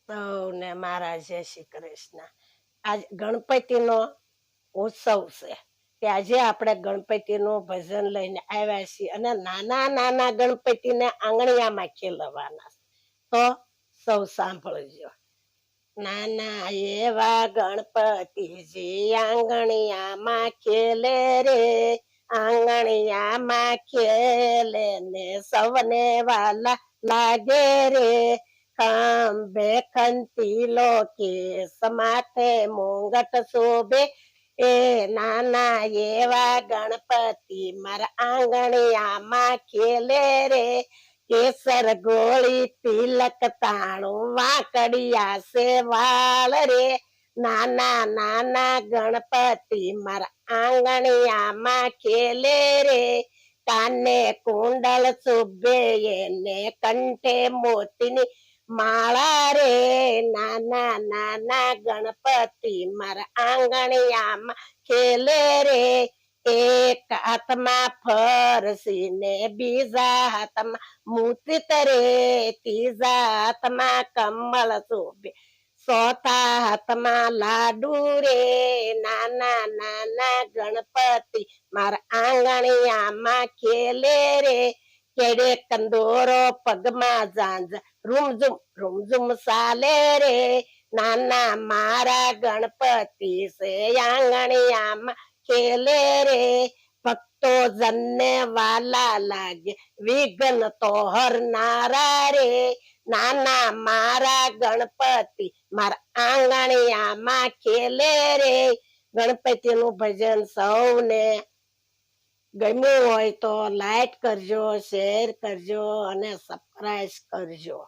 સૌને મારા જય શ્રી કૃષ્ણ. આજ ગણપતિનો ઉત્સવ છે કે આજે આપણે ગણપતિનું ભજન લઈને આવ્યા છીએ અને નાના નાના ગણપતિને આંગણિયામાં ખેલવાના તો સૌ સાંભળજો. નાના એવા ગણપતિજી આંગણિયામાં ખેલે રે, આંગણિયામાં ખેલે ને સૌને વાલા લાગે રે. ખંભે ખંતીલો કેસ માથે મુંગટ શોભે, એ નાના એવા ગણપતિ મારા આંગણિયામાં ખેલે રે. કેસર ગોળી તિલક તાણું વાંકડિયા સે વાળ રે. નાના નાના ગણપતિ મારા આંગણિયામાં ખેલે રે. કાને કુંડળ શોભે એને કંઠે મોતીની માળા રે. નાના નાના ગણપતિ મારા આંગણિયામાં ખેલે રે. એક હાથમાં ફરસી ને બીજા હાથમાં મૂર્તિત રે, ત્રીજા હાથમાં કમળ શોભે, ચોથા હાથમાં લાડુ રે. નાના નાના ગણપતિ મારા આંગણિયામાં ખેલે રે. કેડે કંદોરો પગમાં ઝાંઝા રૂમઝુમ ચાલે રે. નાના મારા ગણપતિ છે આંગણિયામાં ખેલે રે. ભક્તો જનને વાલા લાગે વિઘ્ન તો હરનારા રે. નાના મારા ગણપતિ મારા આંગણિયામાં ખેલે રે. ગણપતિનું ભજન સૌને ગમ્યું હોય તો લાઈક કરજો, શેર કરજો અને સબસ્ક્રાઇબ કરજો.